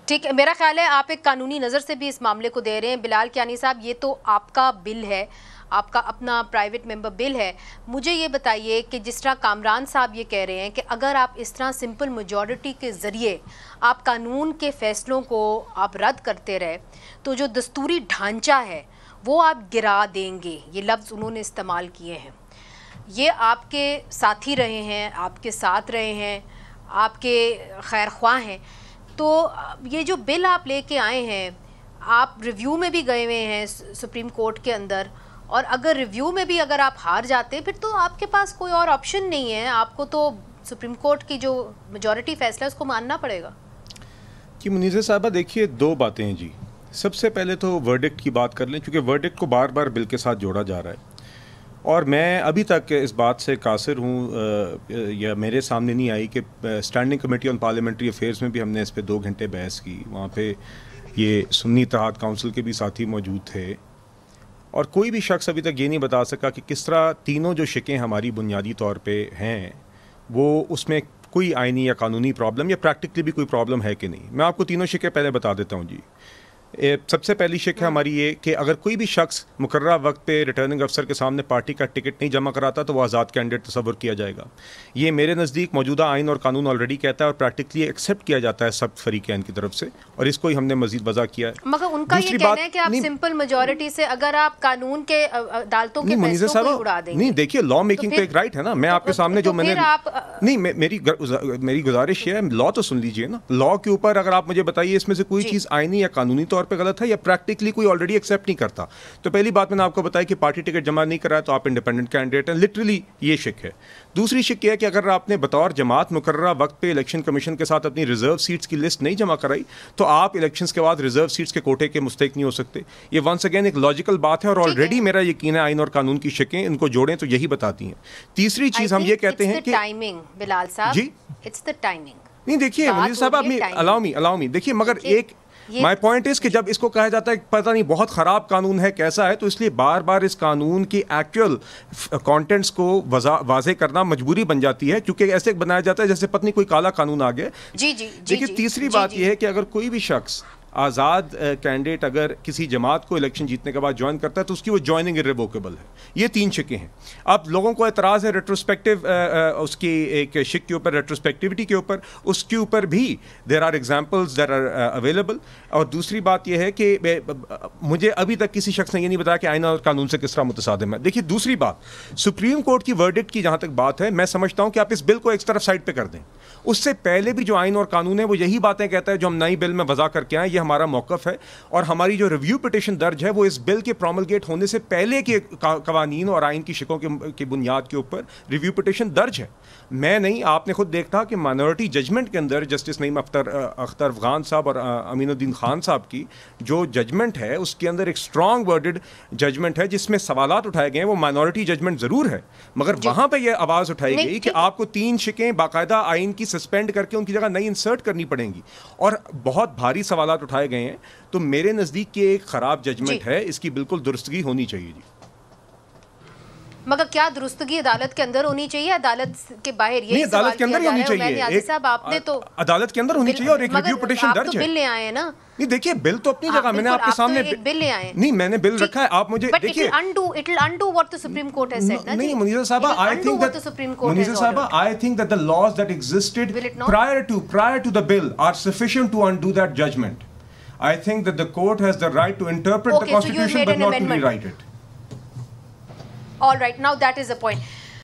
ٹھیک ہے، میرا خیال ہے آپ ایک قانونی نظر سے بھی اس معاملے کو دے رہے ہیں بلال کیانی صاحب. یہ تو آپ کا بل ہے، آپ کا اپنا پرائیویٹ ممبر بل ہے. مجھے یہ بتائیے کہ جس طرح کامران صاحب یہ کہہ رہے ہیں کہ اگر آپ اس طرح سمپل میجورٹی کے ذریعے آپ قانون کے فیصلوں کو آپ رد کرتے رہے تو جو دستوری ڈھانچہ ہے وہ آپ گرا دیں گے، یہ لفظ انہوں نے استعمال کیے ہیں. یہ آپ کے ساتھی رہے ہیں، آپ کے ساتھ رہے ہیں، آپ کے خیر خواہ ہیں. تو یہ جو بل آپ لے کے آئے ہیں، آپ ریویو میں بھی گئے ہوئے ہیں سپریم کورٹ کے اندر، اور اگر ریویو میں بھی اگر آپ ہار جاتے پھر تو آپ کے پاس کوئی اور آپشن نہیں ہے، آپ کو تو سپریم کورٹ کی جو میجورٹی فیصلہ ہے اس کو ماننا پڑے گا. جی منیزہ صاحبہ دیکھیے دو باتیں ہیں جی. سب سے پہلے تو ورڈکٹ کی بات کر لیں، چونکہ ورڈکٹ کو بار بار بل کے ساتھ جوڑا جا رہا ہے اور میں ابھی تک اس بات سے قاصر ہوں یا میرے سامنے نہیں آئی کہ standing committee on parliamentary affairs میں بھی ہم نے اس پہ 2 گھنٹے بحث کی. وہاں پہ یہ سنی اتحاد کونسل کے بھی ساتھی موجود تھے اور کوئی بھی شخص ابھی تک یہ نہیں بتا سکا کہ کس طرح تینوں جو شقیں ہماری بنیادی طور پہ ہیں وہ اس میں کوئی آئینی یا قانونی پرابلم یا پریکٹیکلی بھی کوئی پرابلم ہے کہ نہیں. میں آپ کو تینوں شقیں پہلے بتا دیتا ہوں جی. سب سے پہلی شک ہے ہماری یہ کہ اگر کوئی بھی شخص مقررہ وقت پہ ریٹرننگ افسر کے سامنے پارٹی کا ٹکٹ نہیں جمع کراتا تو وہ آزاد کینڈیڈیٹ تصور کیا جائے گا. یہ میرے نزدیک موجودہ آئین اور قانون آلریڈی کہتا ہے اور پریکٹیکلی ایکسیپٹ کیا جاتا ہے سب فریقین کی طرف سے، اور اس کو ہی ہم نے مزید وضع کیا ہے. مگر ان کا یہ کہنا ہے کہ آپ سمپل میجورٹی سے اگر آپ قانون کے عدالتوں کے فیصلوں کو اڑا دیں گے. نہیں دیکھیے لا میکنگ تو ایک رائٹ ہے نا. میں آپ کے سامنے جو میں نے نہیں میری گزارش یہ ہے لا تو سن لیجئے نا. لا کے اوپر اگر آپ مجھے بتائیے اس میں سے کوئی چیز آئینی یا قانونی طور پہ غلط ہے یا پریکٹیکلی کوئی آلریڈی ایکسیپٹ نہیں کرتا، تو پہلی بات میں نے آپ کو بتایا کہ پارٹی ٹکٹ جمع نہیں کرایا تو آپ انڈیپینڈنٹ کینڈیڈیٹ ہیں. لٹرلی یہ شک ہے. دوسری شک یہ ہے کہ اگر آپ نے بطور جماعت مقررہ وقت پہ الیکشن کمیشن کے ساتھ اپنی ریزرو سیٹس کی لسٹ نہیں جمع کرائی تو آپ الیکشنز کے بعد ریزرو سیٹس کے کوٹے کے مستحق نہیں ہو سکتے. یہ ونس اگین ایک لاجیکل بات ہے اور آلریڈی میرا یقین ہے آئین اور قانون کی شکیں ان کو جوڑیں تو یہی بتاتی ہیں. تیسری چیز ہم یہ کہتے ہیں کہ بلال صاحب جی اٹس دی ٹائمنگ. نہیں دیکھیے منیز صاحب الاؤ می دیکھیے مگر ایک مائی پوائنٹ از کہ جب اس کو کہا جاتا ہے پتہ نہیں بہت خراب قانون ہے کیسا ہے تو اس لیے بار بار اس قانون کی ایکچوئل کانٹینٹس کو واضح کرنا مجبوری بن جاتی ہے کیونکہ ایسے بنایا جاتا ہے جیسے پتہ نہیں کوئی کالا قانون آ گیا. دیکھیے تیسری بات یہ ہے کہ اگر کوئی بھی شخص آزاد کینڈیڈیٹ اگر کسی جماعت کو الیکشن جیتنے کے بعد جوائن کرتا ہے تو اس کی وہ جوائننگ ارریووکیبل ہے. یہ 3 شکیں ہیں. اب لوگوں کو اعتراض ہے ریٹروسپیکٹو اس کی ایک شک کے اوپر ریٹروسپیکٹیوٹی کے اوپر، اس کے اوپر بھی there are examples there are available. اور دوسری بات یہ ہے کہ مجھے ابھی تک کسی شخص نے یہ نہیں بتایا کہ آئین اور قانون سے کس طرح متصادم ہے. دیکھیے دوسری بات سپریم کورٹ کی ورڈکٹ کی جہاں تک بات ہے میں سمجھتا ہوں کہ آپ اس بل کو ایک طرف سائڈ پہ کر دیں. اس سے پہلے بھی جو آئین اور قانون ہے وہ یہی باتیں کہتا ہے جو ہم نئی بل میں وضع کر کے آئیں. یہ ہمارا موقف ہے اور ہماری جو ریویو پٹیشن درج ہے وہ اس بل کے پروملگیٹ ہونے سے پہلے کے قوانین اور آئین کی شکوں کی بنیاد کے اوپر ریویو پٹیشن درج ہے. میں نہیں، آپ نے خود دیکھا کہ مائنورٹی ججمنٹ کے اندر جسٹس نعیم اختر افغان صاحب اور امین الدین خان صاحب کی جو ججمنٹ ہے اس کے اندر ایک اسٹرانگ ورڈڈ ججمنٹ ہے جس میں سوالات اٹھائے گئے ہیں. وہ مائنورٹی ججمنٹ ضرور ہے مگر وہاں پہ یہ آواز اٹھائی گئی کہ آپ کو 3 شکیں باقاعدہ آئین کی سسپینڈ کر کے ان کی جگہ نئی انسرٹ کرنی پڑیں گی اور بہت بھاری سوالات اٹھائے گئے ہیں. تو میرے نزدیک یہ ایک خراب ججمنٹ ہے، اس کی بالکل درستگی ہونی چاہیے جی. مگر کیا درستگی عدالت کے اندر ہونی چاہیے عدالت کے باہر؟ نہیں عدالت کے اندر ہی ہونی چاہیے. صاحب آپ نے تو عدالت کے اندر ہونی چاہیے اور ایک ریویو پٹیشن درج ہے. بل لے آئے ہیں نا. نہیں دیکھیے بل تو اپنی جگہ میں نے آپ کے سامنے بل لے آئے. نہیں میں نے بل رکھا ہے. آپ مجھے دیکھیے نہیں منیزہ صاحبہ I think that the laws that existed prior to the bill are sufficient to undo that judgment. I think that the court has the right to interpret the constitution but not to rewrite it. All right, now that is the point.